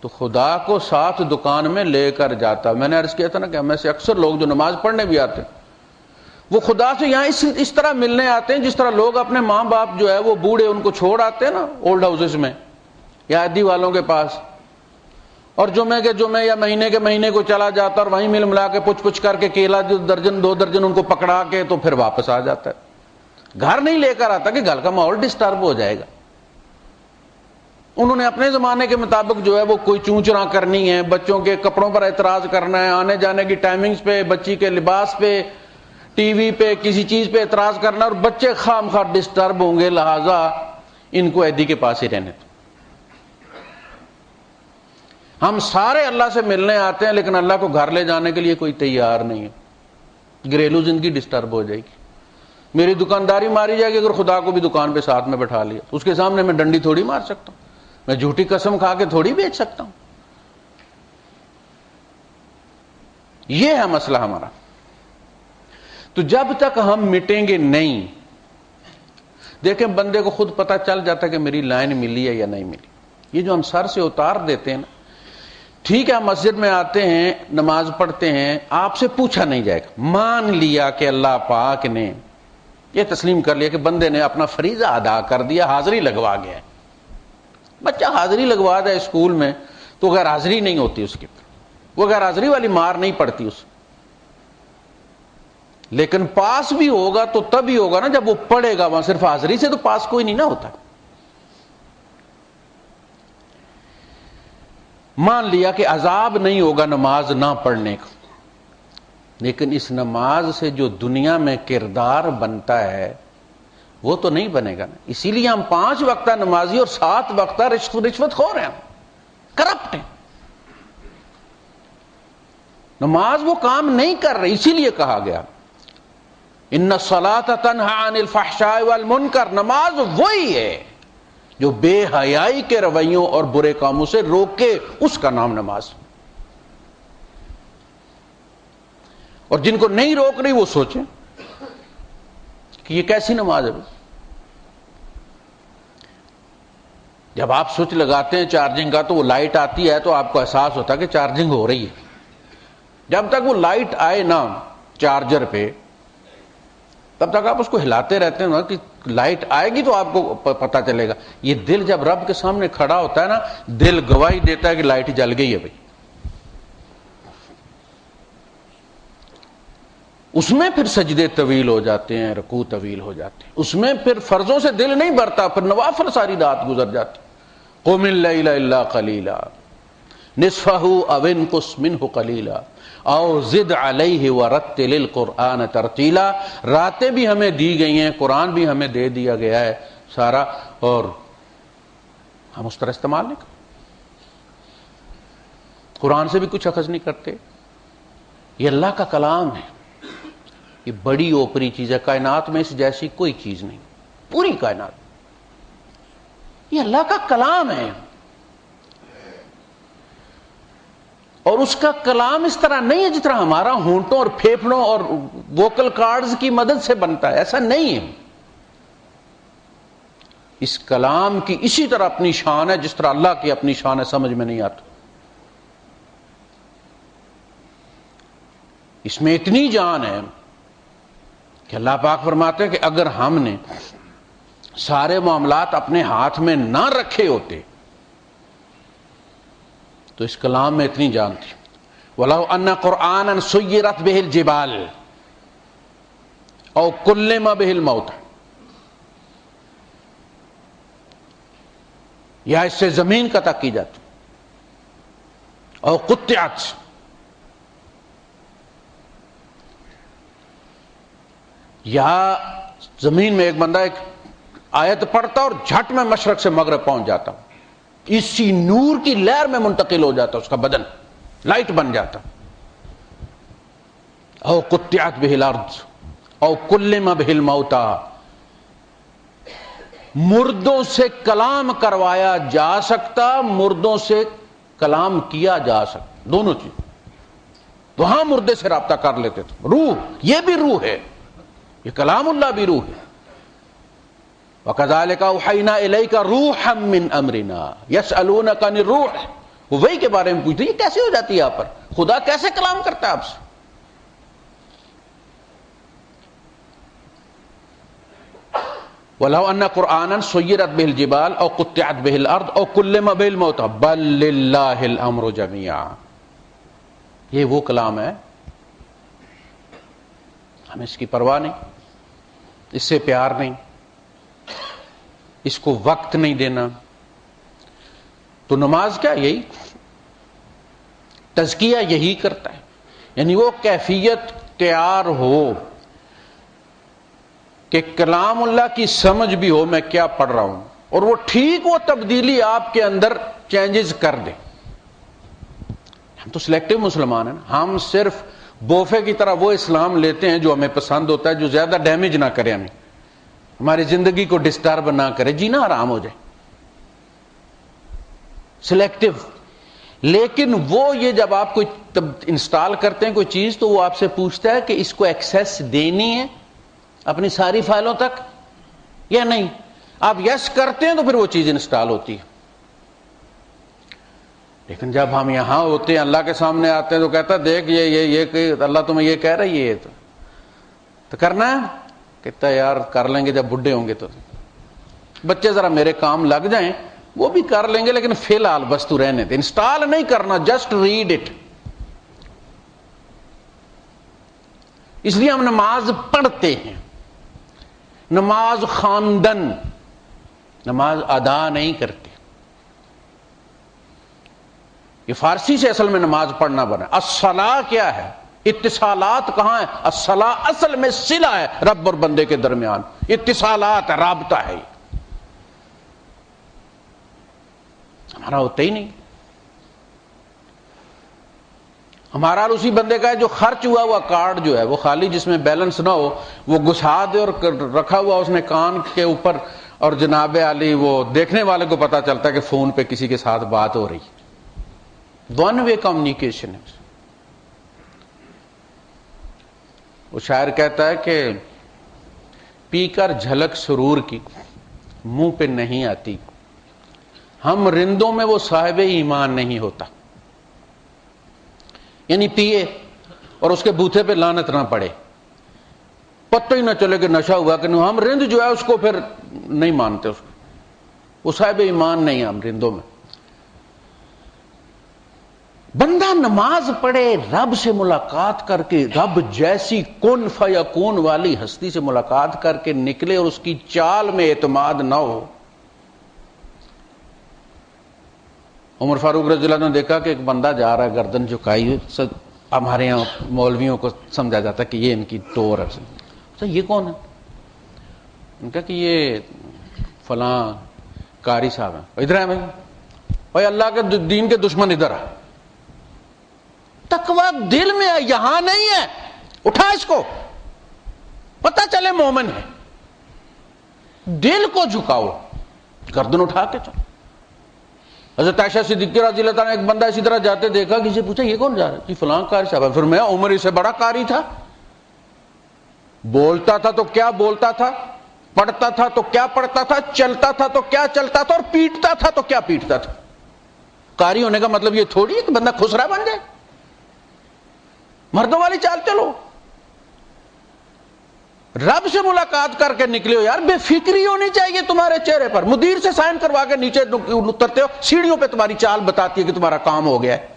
تو خدا کو ساتھ دکان میں لے کر جاتا. میں نے عرض کیا تھا نا کہ ہم میں سے اکثر لوگ جو نماز پڑھنے بھی آتے ہیں وہ خدا سے یہاں اس طرح ملنے آتے ہیں جس طرح لوگ اپنے ماں باپ جو ہے وہ بوڑھے ان کو چھوڑ آتے ہیں نا اولڈ ہاؤسز میں یا عادی والوں کے پاس, اور جمعے کے جمعے یا مہینے کے مہینے کو چلا جاتا اور وہیں مل ملا کے پچھ کر کے کیلا درجن 2 درجن ان کو پکڑا کے تو پھر واپس آ جاتا ہے. گھر نہیں لے کر آتا کہ گھر کا ماحول ڈسٹرب ہو جائے گا. انہوں نے اپنے زمانے کے مطابق جو ہے وہ کوئی چونچرا کرنی ہے, بچوں کے کپڑوں پر اعتراض کرنا ہے, آنے جانے کی ٹائمنگز پہ, بچی کے لباس پہ, ٹی وی پہ, کسی چیز پہ اعتراض کرنا, اور بچے خام خواہ ڈسٹرب ہوں گے, لہذا ان کو ایدی کے پاس ہی رہنے دو. ہم سارے اللہ سے ملنے آتے ہیں لیکن اللہ کو گھر لے جانے کے لیے کوئی تیار نہیں ہے. گھریلو زندگی ڈسٹرب ہو جائے گی. میری دکانداری ماری جائے گی اگر خدا کو بھی دکان پہ ساتھ میں بٹھا لیا. اس کے سامنے میں ڈنڈی تھوڑی مار سکتا ہوں, میں جھوٹی قسم کھا کے تھوڑی بیچ سکتا ہوں. یہ ہے مسئلہ ہمارا. تو جب تک ہم مٹیں گے نہیں, دیکھیں بندے کو خود پتہ چل جاتا ہے کہ میری لائن ملی ہے یا نہیں ملی. یہ جو ہم سر سے اتار دیتے ہیں نا, ٹھیک ہے ہم مسجد میں آتے ہیں نماز پڑھتے ہیں, آپ سے پوچھا نہیں جائے گا, مان لیا کہ اللہ پاک نے یہ تسلیم کر لیا کہ بندے نے اپنا فریضہ ادا کر دیا, حاضری لگوا گیا ہے. بچہ حاضری لگوا دے اسکول میں تو غیر حاضری نہیں ہوتی اس کے پر, وہ غیر حاضری والی مار نہیں پڑتی اس. لیکن پاس بھی ہوگا تو تب ہی ہوگا نا جب وہ پڑھے گا. وہاں صرف حاضری سے تو پاس کوئی نہیں نہ ہوتا. مان لیا کہ عذاب نہیں ہوگا نماز نہ پڑھنے کا, لیکن اس نماز سے جو دنیا میں کردار بنتا ہے وہ تو نہیں بنے گا نا. اسی لیے ہم 5 وقتہ نمازی اور 7 وقتہ رشوت خور ہیں, کرپٹ ہیں. نماز وہ کام نہیں کر رہی, اسی لیے کہا گیا ان الصلاۃ تنہی عن الفحشاء والمنکر. نماز وہی ہے جو بے حیائی کے رویوں اور برے کاموں سے روکے, اس کا نام نماز. اور جن کو نہیں روک رہی وہ سوچیں کہ یہ کیسی نماز ہے. جب آپ سوئچ لگاتے ہیں چارجنگ کا تو وہ لائٹ آتی ہے تو آپ کو احساس ہوتا ہے کہ چارجنگ ہو رہی ہے. جب تک وہ لائٹ آئے نا چارجر پہ تب تک آپ اس کو ہلاتے رہتے ہیں نا کہ لائٹ آئے گی تو آپ کو پتہ چلے گا. یہ دل جب رب کے سامنے کھڑا ہوتا ہے نا, دل گواہی دیتا ہے کہ لائٹ جل گئی ہے بھائی. اس میں پھر سجدے طویل ہو جاتے ہیں, رکوع طویل ہو جاتے ہیں. اس میں پھر فرضوں سے دل نہیں بھرتا, پھر نوافل ساری رات گزر جاتی. قم اللیل الا قلیلا نصفہ او انقص منہ قلیلا او زد علیہ ورتل القرآن ترتیلا. راتیں بھی ہمیں دی گئی ہیں, قرآن بھی ہمیں دے دیا گیا ہے سارا, اور ہم اس طرح استعمال نہیں کرتے. قرآن سے بھی کچھ اخذ نہیں کرتے. یہ اللہ کا کلام ہے, یہ بڑی اوپری چیز ہے. کائنات میں اس جیسی کوئی چیز نہیں, پوری کائنات یہ اللہ کا کلام ہے. اور اس کا کلام اس طرح نہیں ہے جس طرح ہمارا ہونٹوں اور پھیپھڑوں اور ووکل کارڈز کی مدد سے بنتا ہے, ایسا نہیں ہے. اس کلام کی اسی طرح اپنی شان ہے جس طرح اللہ کی اپنی شان ہے, سمجھ میں نہیں آتا. اس میں اتنی جان ہے کہ اللہ پاک فرماتے ہیں کہ اگر ہم نے سارے معاملات اپنے ہاتھ میں نہ رکھے ہوتے تو اس کلام میں اتنی جان تھی. وَلَوْ أَنَّ قُرْآنًا سُيِّرَتْ بِهِ الْجِبَالُ أَوْ كُلِّمَ بِهِ الْمَوْتَى, یا اس سے زمین قطع کی جاتی, او قطعت, یا زمین میں ایک بندہ ایک آیت پڑھتا اور جھٹ میں مشرق سے مغرب پہنچ جاتا, اسی نور کی لہر میں منتقل ہو جاتا, اس کا بدن لائٹ بن جاتا. او قطعت بہ الارض او کلم بہ الموتى, مردوں سے کلام کروایا جا سکتا, مردوں سے کلام کیا جا سکتا, دونوں چیز. وہاں مردے سے رابطہ کر لیتے تھے. روح, یہ بھی روح ہے, یہ کلام اللہ بھی روح ہے. وَكَذَلِكَ أَوْحَيْنَا إِلَيْكَ رُوحًا مِّنْ أَمْرِنَا يَسْأَلُونَكَ عَنِ الرُّوحِ. وہ وہی کے بارے میں پوچھتے یہ کیسے ہو جاتی ہے یہاں پر؟ خدا کیسے کلام کرتا ہے آپ سے؟ وَلَوْ أَنَّ قُرْآنًا سُيِّرَتْ بِهِ الْجِبَالُ أَوْ قُطِّعَتْ بِهِ الْأَرْضُ أَوْ كُلِّمَ بِهِ الْمَوْتَى بَل لِلَّهِ الْأَمْرُ جَمِيعًا. یہ وہ کلام ہے، ہمیں اس کی پرواہ نہیں، اس سے پیار نہیں، اس کو وقت نہیں دینا. تو نماز کیا؟ یہی تزکیہ یہی کرتا ہے. یعنی وہ کیفیت تیار ہو کہ کلام اللہ کی سمجھ بھی ہو میں کیا پڑھ رہا ہوں، اور وہ ٹھیک وہ تبدیلی آپ کے اندر چینجز کر دے. ہم تو سلیکٹو مسلمان ہیں نا، ہم صرف بوفے کی طرح وہ اسلام لیتے ہیں جو ہمیں پسند ہوتا ہے، جو زیادہ ڈیمیج نہ کرے ہمیں، ہماری زندگی کو ڈسٹرب نہ کرے، جینا آرام ہو جائے. سلیکٹو. لیکن وہ یہ جب آپ کوئی انسٹال کرتے ہیں کوئی چیز تو وہ آپ سے پوچھتا ہے کہ اس کو ایکسیس دینی ہے اپنی ساری فائلوں تک یا نہیں. آپ یس کرتے ہیں تو پھر وہ چیز انسٹال ہوتی ہے. لیکن جب ہم یہاں ہوتے ہیں، اللہ کے سامنے آتے ہیں تو کہتا ہے دیکھ یہ کہ اللہ تمہیں یہ کہہ رہی ہے تو کرنا ہے. کہتا ہے یار کر لیں گے جب بڈھے ہوں گے. تو بچے ذرا میرے کام لگ جائیں وہ بھی کر لیں گے، لیکن فی الحال بس تو رہنے دے، انسٹال نہیں کرنا، جسٹ ریڈ اٹ. اس لیے ہم نماز پڑھتے ہیں، نماز خواندن، نماز ادا نہیں کرتے. یہ فارسی سے اصل میں نماز پڑھنا بنا. الصلاۃ کیا ہے؟ اتصالات کہاں ہے؟ الصلاۃ اصل میں صلہ ہے رب اور بندے کے درمیان، اتصالات ہے، رابطہ ہے. یہ ہمارا ہوتا ہی نہیں. ہمارا اسی بندے کا ہے جو خرچ ہوا ہوا کارڈ جو ہے وہ خالی، جس میں بیلنس نہ ہو وہ گھسا دے اور رکھا ہوا اس نے کان کے اوپر، اور جناب علی وہ دیکھنے والے کو پتا چلتا ہے کہ فون پہ کسی کے ساتھ بات ہو رہی. ون وے کمیونیکیشن ہے. وہ شاعر کہتا ہے کہ پی کر جھلک سرور کی منہ پہ نہیں آتی، ہم رندوں میں وہ صاحب ایمان نہیں ہوتا. یعنی پیے اور اس کے بوتھے پہ لعنت نہ پڑے، پتہ ہی نہ چلے کہ نشہ ہوا کہ نہیں. ہم رند جو ہے اس کو پھر نہیں مانتے، اس کو وہ صاحب ایمان نہیں ہے ہم رندوں میں. بندہ نماز پڑھے، رب سے ملاقات کر کے، رب جیسی کن فیکون والی ہستی سے ملاقات کر کے نکلے اور اس کی چال میں اعتماد نہ ہو. عمر فاروق رضی اللہ عنہ نے دیکھا کہ ایک بندہ جا رہا ہے گردن جھکائی ہوئی. ہمارے یہاں مولویوں کو سمجھا جاتا ہے کہ یہ ان کی ٹور ہے. یہ کون ہے؟ ان کا کہ یہ فلاں قاری صاحب ہیں. ادھر ہے بھائی، اللہ کے دین کے دشمن ادھر ہے. تقویٰ دل میں ہے، یہاں نہیں ہے. اٹھا اس کو، پتہ چلے مومن ہے. دل کو جھکاؤ، گردن اٹھا کے چلو. حضرت عائشہ صدیقہ رضی اللہ تعالیٰ نے ایک بندہ اسی طرح جاتے دیکھا، کسی سے پوچھا یہ کون جا رہا ہے؟ فلاں قاری صاحب ہے. فرمایا عمر اس سے بڑا قاری تھا. بولتا تھا تو کیا بولتا تھا، پڑھتا تھا تو کیا پڑھتا تھا، چلتا تھا تو کیا چلتا تھا، اور پیٹتا تھا تو کیا پیٹتا تھا. قاری ہونے کا مطلب یہ تھوڑی ہے کہ بندہ خسرا بن جائے. مردوں والی چال چلو. رب سے ملاقات کر کے نکلے ہو یار، بے فکری ہونی چاہیے تمہارے چہرے پر. مدیر سے سائن کروا کے نیچے اترتے ہو، سیڑھیوں پہ تمہاری چال بتاتی ہے کہ تمہارا کام ہو گیا ہے.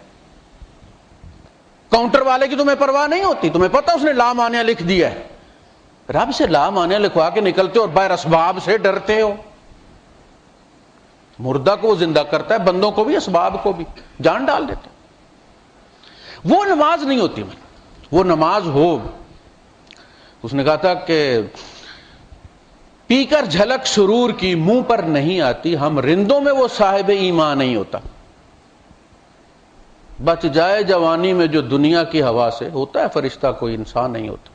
کاؤنٹر والے کی تمہیں پرواہ نہیں ہوتی، تمہیں پتہ اس نے لا مانع لکھ دیا ہے. رب سے لا مانع لکھوا کے نکلتے ہو اور بغیر اسباب سے ڈرتے ہو. مردہ کو وہ زندہ کرتا ہے، بندوں کو بھی اسباب کو بھی جان ڈال دیتا. وہ نماز نہیں ہوتی. وہ نماز ہو. اس نے کہا تھا کہ پی کر جھلک سرور کی منہ پر نہیں آتی، ہم رندوں میں وہ صاحب ایمان نہیں ہوتا. بچ جائے جوانی میں جو دنیا کی ہوا سے، ہوتا ہے فرشتہ، کوئی انسان نہیں ہوتا.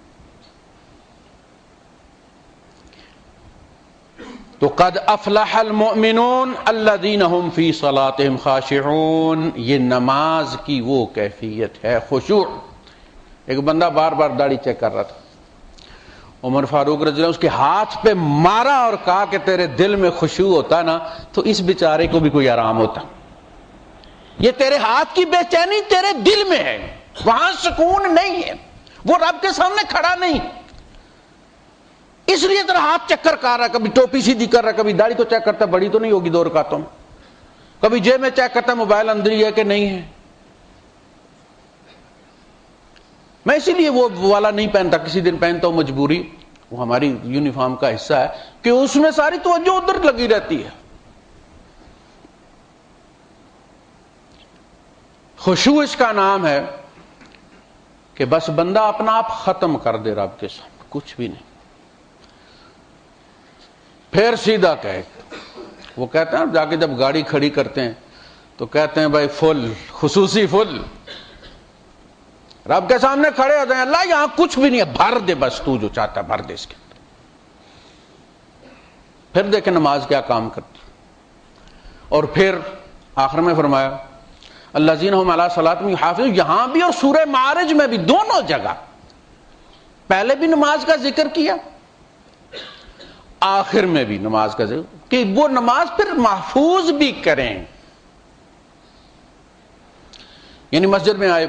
تو قد افلح المؤمنون الذین هم فی صلاتهم خاشعون. یہ نماز کی وہ کیفیت ہے، خشوع. ایک بندہ بار بار داڑھی چیک کر رہا تھا، عمر فاروق رضی اللہ عنہ اس کے ہاتھ پہ مارا اور کہا کہ تیرے دل میں خشوع ہوتا نا تو اس بیچارے کو بھی کوئی آرام ہوتا. یہ تیرے ہاتھ کی بے چینی تیرے دل میں ہے، وہاں سکون نہیں ہے، وہ رب کے سامنے کھڑا نہیں، اس لیے تیرا ہاتھ چکر کر رہا، کبھی ٹوپی سیدھی کر رہا، کبھی داڑھی تو چیک کرتا بڑی تو نہیں ہوگی 2 رکعتوں میں، کبھی جیب میں چیک کرتا موبائل اندر ہی ہے کہ نہیں ہے. میں اسی لیے وہ والا نہیں پہنتا، کسی دن پہنتا ہوں مجبوری، وہ ہماری یونیفارم کا حصہ ہے کہ اس میں ساری توجہ ادھر لگی رہتی ہے. خشوع اس کا نام ہے کہ بس بندہ اپنا آپ ختم کر دے رب کے سامنے، کچھ بھی نہیں، پھر سیدھا کہے. وہ کہتے ہیں جا کے جب گاڑی کھڑی کرتے ہیں تو کہتے ہیں بھائی فل، خصوصی فل، رب کے سامنے کھڑے ہوتے ہیں، اللہ یہاں کچھ بھی نہیں ہے، بھر دے بس، تو جو چاہتا ہے بھر دے اس کے اندر. پھر دیکھیں نماز کیا کام کرتی. اور پھر آخر میں فرمایا الذین ھم علی صلاتہم یحافظون، یہاں بھی اور سورہ معارج میں بھی، دونوں جگہ پہلے بھی نماز کا ذکر کیا، آخر میں بھی نماز کا ذکر کہ وہ نماز پھر محفوظ بھی کریں. یعنی مسجد میں آئے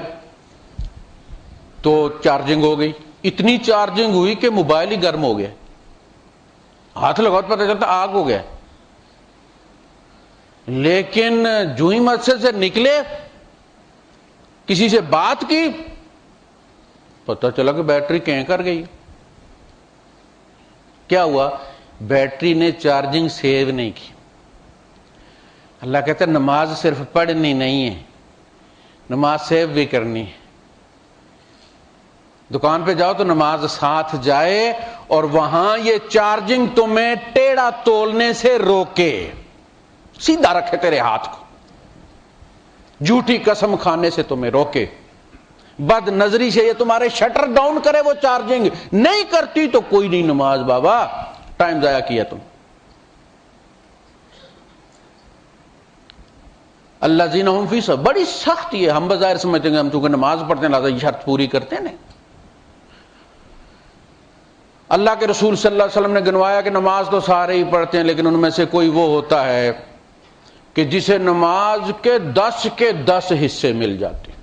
تو چارجنگ ہو گئی، اتنی چارجنگ ہوئی کہ موبائل ہی گرم ہو گیا، ہاتھ لگاؤ تو پتہ چلتا آگ ہو گیا. لیکن جو ہی مسجد سے نکلے کسی سے بات کی پتہ چلا کہ بیٹری کہیں کر گئی. کیا ہوا؟ بیٹری نے چارجنگ سیو نہیں کی. اللہ کہتا ہے نماز صرف پڑھنی نہیں ہے، نماز سیو بھی کرنی ہے. دکان پہ جاؤ تو نماز ساتھ جائے اور وہاں یہ چارجنگ تمہیں ٹیڑھا تولنے سے روکے، سیدھا رکھے تیرے ہاتھ کو، جھوٹی قسم کھانے سے تمہیں روکے، بد نظری سے یہ تمہارے شٹر ڈاؤن کرے. وہ چارجنگ نہیں کرتی تو کوئی نہیں نماز، بابا ٹائم ضائع کیا تم. الذین ھم فی صلاۃ، بڑی سخت یہ، ہم بظاہر سمجھتے ہیں ہم چونکہ نماز پڑھتے ہیں لہٰذا یہ شرط پوری کرتے ہیں. اللہ کے رسول صلی اللہ علیہ وسلم نے گنوایا کہ نماز تو سارے ہی پڑھتے ہیں، لیکن ان میں سے کوئی وہ ہوتا ہے کہ جسے نماز کے 10 حصے مل جاتے ہیں.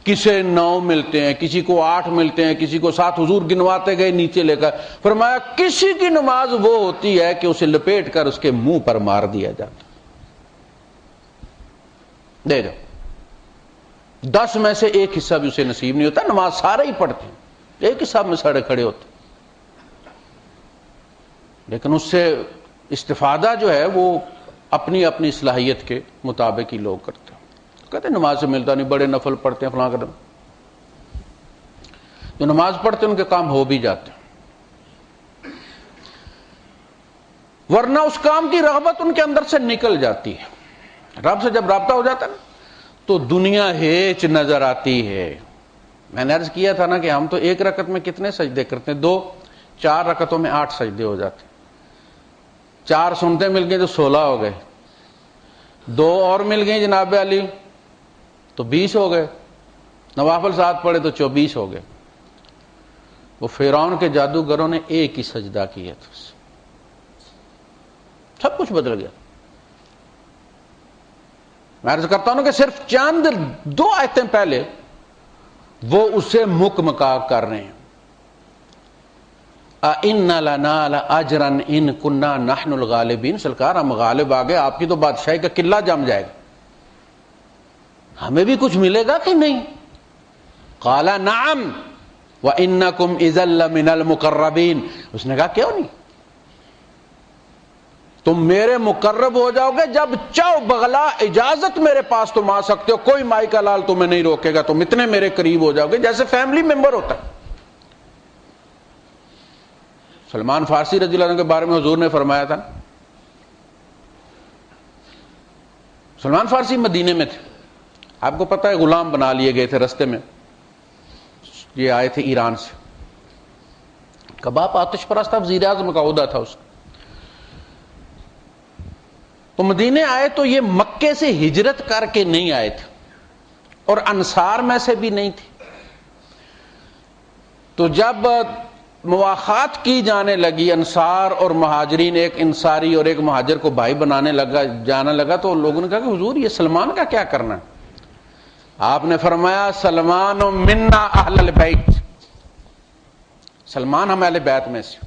کسے 9 ملتے ہیں، کسی کو 8 ملتے ہیں، کسی کو 7. حضور گنواتے گئے نیچے لے کر، فرمایا کسی کی نماز وہ ہوتی ہے کہ اسے لپیٹ کر اس کے منہ پر مار دیا جاتا. دے جاؤ، 10 میں سے 1 حصہ بھی اسے نصیب نہیں ہوتا. نماز سارے ہی پڑھتے ہیں، ایک حساب میں سڑے کھڑے ہوتے، لیکن اس سے استفادہ جو ہے وہ اپنی اپنی صلاحیت کے مطابق ہی لوگ کرتے ہیں. کہتے ہیں نماز سے ملتا نہیں، بڑے نفل پڑھتے ہیں فلاں قدم. جو نماز پڑھتے ہیں ان کے کام ہو بھی جاتے ہیں، ورنہ اس کام کی رغبت ان کے اندر سے نکل جاتی ہے. رب سے جب رابطہ ہو جاتا ہے نا تو دنیا ہیچ نظر آتی ہے. میں نے عرض کیا تھا نا کہ ہم تو 1 رکعت میں کتنے سجدے کرتے ہیں؟ 2، 4 رکعتوں میں 8 سجدے ہو جاتے. 4 سنتے مل گئے تو 16 ہو گئے، 2 اور مل گئے جناب علی تو 20 ہو گئے، نوافل ساتھ پڑے تو 24 ہو گئے. وہ فرعون کے جادوگروں نے ایک ہی سجدہ کیا تھا، سب کچھ بدل گیا. میں عرض کرتا ہوں کہ صرف چند 2 آیتیں پہلے وہ اسے مکمکا کر رہے ہیں. اِنَّ لَنَا لَأَجْرًا إِن كُنَّا نَحْنُ الْغَالِبِينَ، سرکار ہم غالب آ گئے، آپ کی تو بادشاہی کا قلعہ جم جائے گا، ہمیں بھی کچھ ملے گا کہ نہیں؟ قَالَ نَعَمْ وَإِنَّكُمْ إِذًا لَّمِنَ الْمُقَرَّبِينَ. اس نے کہا کیوں نہیں، تم میرے مقرب ہو جاؤ گے، جب چاہو بغلا اجازت میرے پاس تم آ سکتے ہو، کوئی مائی کا لال تمہیں نہیں روکے گا، تم اتنے میرے قریب ہو جاؤ گے جیسے فیملی ممبر ہوتا ہے. سلمان فارسی رضی اللہ عنہ کے بارے میں حضور نے فرمایا تھا، سلمان فارسی مدینے میں تھے، آپ کو پتہ ہے غلام بنا لیے گئے تھے رستے میں. یہ آئے تھے ایران سے، کباب آتش پرست وزیر اعظم کا عہدہ تھا اس کا. تو مدینے آئے تو یہ مکے سے ہجرت کر کے نہیں آئے تھے اور انصار میں سے بھی نہیں تھے. تو جب مواخات کی جانے لگی انصار اور مہاجرین، ایک انصاری اور ایک مہاجر کو بھائی بنانے جانے لگا، تو لوگوں نے کہا کہ حضور یہ سلمان کا کیا کرنا ہے؟ آپ نے فرمایا سلمان منا اہل البیت، سلمان ہم اہل بیت میں سے۔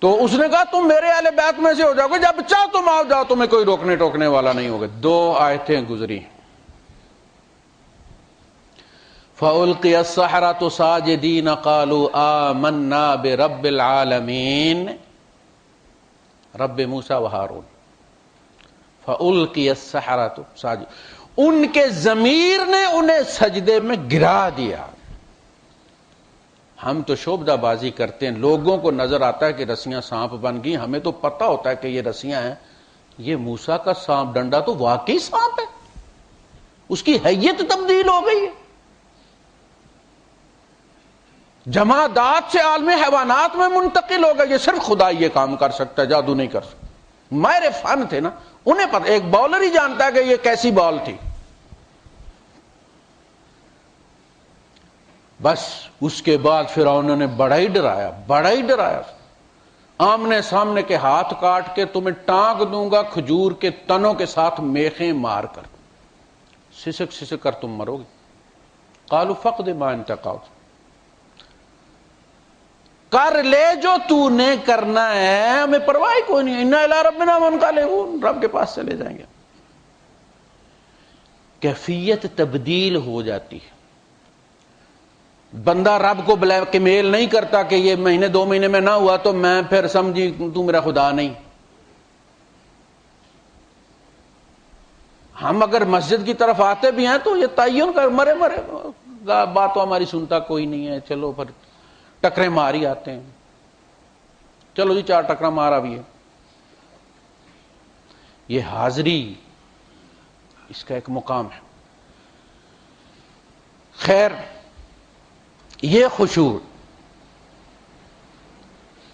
تو اس نے کہا تم میرے اہل بیت میں سے ہو جاؤ گے، جب چاہو تم آؤ جاؤ، تمہیں کوئی روکنے ٹوکنے والا نہیں ہوگا۔ 2 آیتیں گزری، فَأُلْقِيَ السَّحَرَةُ سَاجِدِينَ قَالُوا آمَنَّا بِرَبِّ الْعَالَمِينَ، رب موسیٰ و ہارون۔ فَأُلْقِيَ السَّحَرَةُ سَاجِدِينَ، ان کے ضمیر نے انہیں سجدے میں گرا دیا۔ ہم تو شعبدہ بازی کرتے ہیں، لوگوں کو نظر آتا ہے کہ رسیاں سانپ بن گئی، ہمیں تو پتہ ہوتا ہے کہ یہ رسیاں ہیں، یہ موسیٰ کا سانپ ڈنڈا تو واقعی سانپ ہے، اس کی حیت تبدیل ہو گئی ہے۔ جمادات سے عالم حیوانات میں منتقل ہو گئے، یہ صرف خدا یہ کام کر سکتا ہے، جادو نہیں کر سکتا۔ ماہر فن تھے نا، انہیں پتہ، ایک بالر ہی جانتا ہے کہ یہ کیسی بال تھی۔ بس اس کے بعد فرعون نے بڑا ہی ڈرایا، آمنے سامنے کے ہاتھ کاٹ کے تمہیں ٹانگ دوں گا کھجور کے تنوں کے ساتھ میخیں مار کر، سسک سسک کر تم مرو گے۔ قالوا فقد ما انت قاض، کر لے جو تو نے کرنا ہے، ہمیں پرواہ کوئی نہیں، انا الی ربنا منقلبون، رب کے پاس چلے جائیں گے۔ کیفیت تبدیل ہو جاتی ہے، بندہ رب کو بلیک میل نہیں کرتا کہ یہ مہینے 2 مہینے میں نہ ہوا تو میں پھر سمجھی تو میرا خدا نہیں۔ ہم اگر مسجد کی طرف آتے بھی ہیں تو یہ تعین کر مرے بات تو ہماری سنتا کوئی نہیں ہے، چلو پھر ٹکرے مار ہی آتے ہیں، چلو جی 4 ٹکرا مارا بھی ہے۔ یہ حاضری اس کا ایک مقام ہے۔ خیر، یہ خشوع،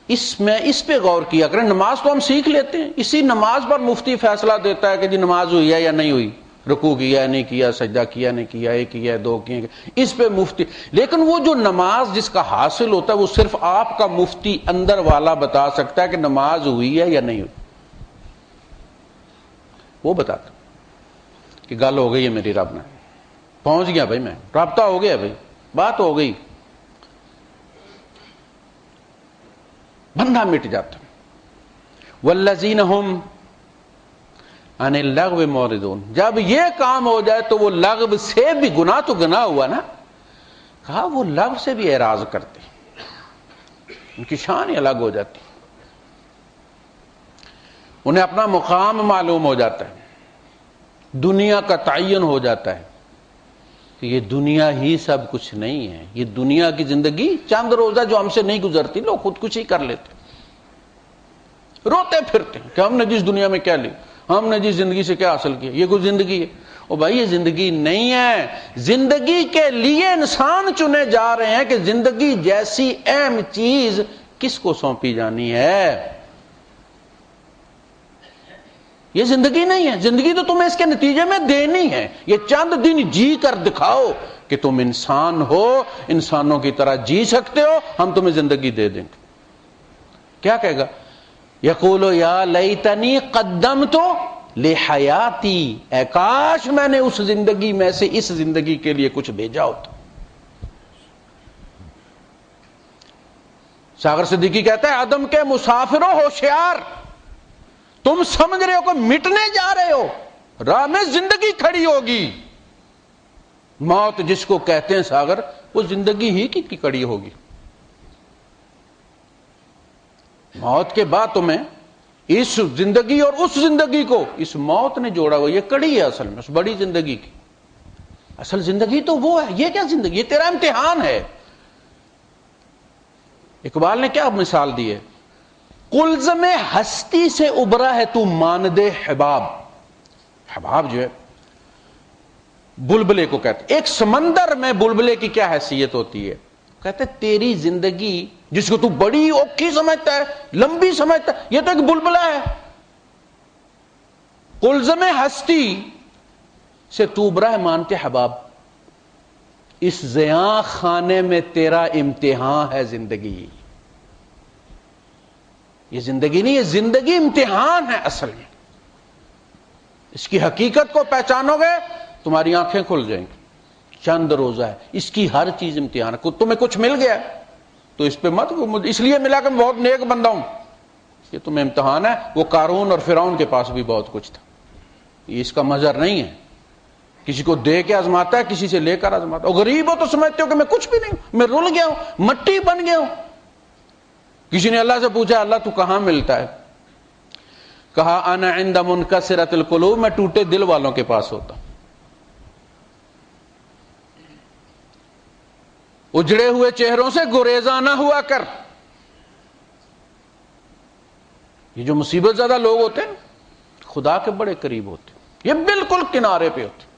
اس پہ غور کیا کریں۔ نماز تو ہم سیکھ لیتے ہیں، اسی نماز پر مفتی فیصلہ دیتا ہے کہ جی نماز ہوئی ہے یا نہیں ہوئی، رکوع کیا ہے نہیں کیا، سجدہ کیا نہیں کیا، 1 کیا 2 کیے، اس پہ مفتی۔ لیکن وہ جو نماز جس کا حاصل ہوتا ہے وہ صرف آپ کا مفتی اندر والا بتا سکتا ہے کہ نماز ہوئی ہے یا نہیں ہوئی، وہ بتاتا کہ گل ہو گئی ہے میری رب نے، پہنچ گیا بھائی، میں رابطہ ہو گیا بھائی، بات ہو گئی، بندہ مٹ جاتا۔ والذین ہم عن اللغو معرضون، جب یہ کام ہو جائے تو وہ لغو سے بھی، گناہ تو گناہ ہوا نا، کہا وہ لغو سے بھی اعراض کرتے، ان کی شان ہی الگ ہو جاتی، انہیں اپنا مقام معلوم ہو جاتا ہے، دنیا کا تعین ہو جاتا ہے کہ یہ دنیا ہی سب کچھ نہیں ہے، یہ دنیا کی زندگی چند روزہ جو ہم سے نہیں گزرتی، لوگ خودکشی کر لیتے، روتے پھرتے ہیں کہ ہم نے جس دنیا میں کیا لی، ہم نے جس زندگی سے کیا حاصل کیا، یہ کوئی زندگی ہے؟ او بھائی یہ زندگی نہیں ہے، زندگی کے لیے انسان چنے جا رہے ہیں کہ زندگی جیسی اہم چیز کس کو سونپی جانی ہے۔ یہ زندگی نہیں ہے، زندگی تو تمہیں اس کے نتیجے میں دینی ہے، یہ چند دن جی کر دکھاؤ کہ تم انسان ہو، انسانوں کی طرح جی سکتے ہو، ہم تمہیں زندگی دے دیں گے۔ کیا کہے گا؟ یقول یا لیتنی قدمت لحیاتی، اے کاش میں نے اس زندگی میں سے اس زندگی کے لیے کچھ بھیجا ہوتا۔ ساغر صدیقی کہتا ہے عدم کے مسافروں ہوشیار، تم سمجھ رہے ہو کہ مٹنے جا رہے ہو، راہ میں زندگی کھڑی ہوگی۔ موت جس کو کہتے ہیں ساغر، وہ زندگی ہی کی کھڑی ہوگی۔ موت کے بعد تمہیں اس زندگی اور اس زندگی کو اس موت نے جوڑا ہوا، یہ کڑی ہے اصل میں اس بڑی زندگی کی۔ اصل زندگی تو وہ ہے، یہ کیا زندگی، یہ تیرا امتحان ہے۔ اقبال نے کیا مثال دی ہے، قلزم ہستی سے ابھرا ہے تو ماند حباب، حباب جو ہے بلبلے کو کہتے، ایک سمندر میں بلبلے کی کیا حیثیت ہوتی ہے، کہتے تیری زندگی جس کو تو بڑی اوکھی سمجھتا ہے، لمبی سمجھتا ہے، یہ تو ایک بلبلا ہے۔ قلزم ہستی سے تو برہمان کے حباب، اس زیاں خانے میں تیرا امتحان ہے زندگی. یہ زندگی نہیں، یہ زندگی امتحان ہے اصل میں. اس کی حقیقت کو پہچانو گے تمہاری آنکھیں کھل جائیں گی. چند روزہ ہے، اس کی ہر چیز امتحان ہے. تمہیں کچھ مل گیا تو اس پہ مت اس لیے ملا کہ میں بہت نیک بندہ ہوں. یہ تمہیں امتحان ہے. وہ قارون اور فرعون کے پاس بھی بہت کچھ تھا. یہ اس کا مظہر نہیں ہے. کسی کو دے کے آزماتا ہے، کسی سے لے کر آزماتا ہے. اور غریب ہو تو سمجھتے ہو کہ میں کچھ بھی نہیں ہوں، میں رل گیا ہوں، مٹی بن گیا ہوں. کسی نے اللہ سے پوچھا اللہ تو کہاں ملتا ہے؟ کہا انا عند منکسرۃ القلوب، میں ٹوٹے دل والوں کے پاس ہوتا ہوں. اجڑے ہوئے چہروں سے گریزاں نہ ہوا کر. یہ جو مصیبت زدہ لوگ ہوتے ہیں خدا کے بڑے قریب ہوتے ہیں، یہ بالکل کنارے پہ ہوتے ہیں.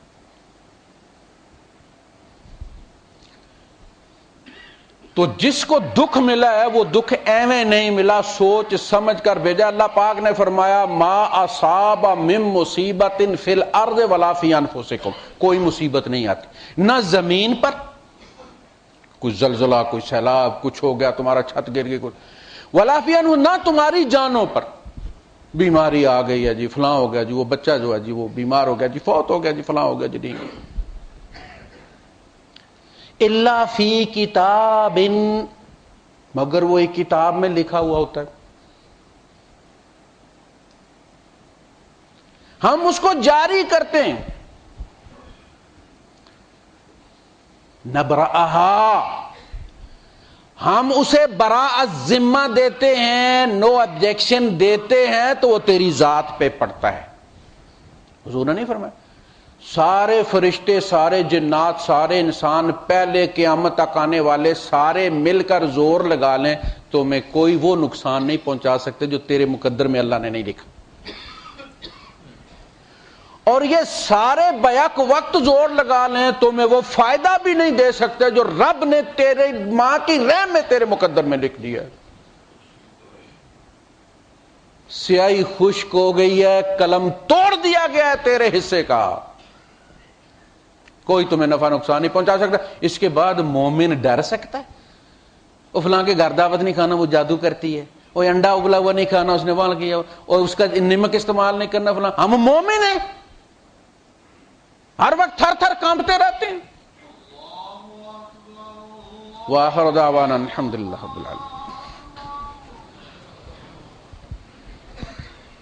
تو جس کو دکھ ملا ہے وہ دکھ ایویں نہیں ملا، سوچ سمجھ کر بھیجا. اللہ پاک نے فرمایا ما اصاب من مصیبت فی الارض ولا فی انفسکم، کوئی مصیبت نہیں آتی نہ زمین پر، کوئی زلزلہ، کوئی سیلاب، کچھ ہو گیا، تمہارا چھت گر گئی، ولا فی انفسکم، نہ تمہاری جانوں پر. بیماری آ گئی ہے جی، فلاں ہو گیا جی، وہ بچہ جو ہے جی وہ بیمار ہو گیا جی، فوت ہو گیا جی، فلاں ہو گیا جی. نہیں، الا فی کتاب، مگر وہ ایک کتاب میں لکھا ہوا ہوتا ہے. ہم اس کو جاری کرتے ہیں. نبرأہا، ہم اسے براءت ذمہ دیتے ہیں، نو آبجیکشن دیتے ہیں تو وہ تیری ذات پہ پڑتا ہے. حضور نے نہیں فرمایا سارے فرشتے، سارے جنات، سارے انسان، پہلے قیامت تک آنے والے سارے مل کر زور لگا لیں تو میں کوئی وہ نقصان نہیں پہنچا سکتے جو تیرے مقدر میں اللہ نے نہیں لکھا. اور یہ سارے بیک وقت زور لگا لیں تو میں وہ فائدہ بھی نہیں دے سکتے جو رب نے تیرے ماں کی رحم میں تیرے مقدر میں لکھ دیا ہے. سیاہی خشک ہو گئی ہے، قلم توڑ دیا گیا ہے تیرے حصے کا، کوئی تمہیں نفع نقصان نہیں پہنچا سکتا. اس کے بعد مومن ڈر سکتا ہے؟ وہ فلاں کے گھر دعوت نہیں کھانا، وہ جادو کرتی ہے. وہ انڈا ابلا ہوا نہیں کھانا، اس نے وہاں کیا، اور اس کا نمک استعمال نہیں کرنا فلاں. ہم مومن ہیں، ہر وقت تھر تھر کانپتے رہتے ہیں. وآخر دعوانا الحمدللہ رب العالمین.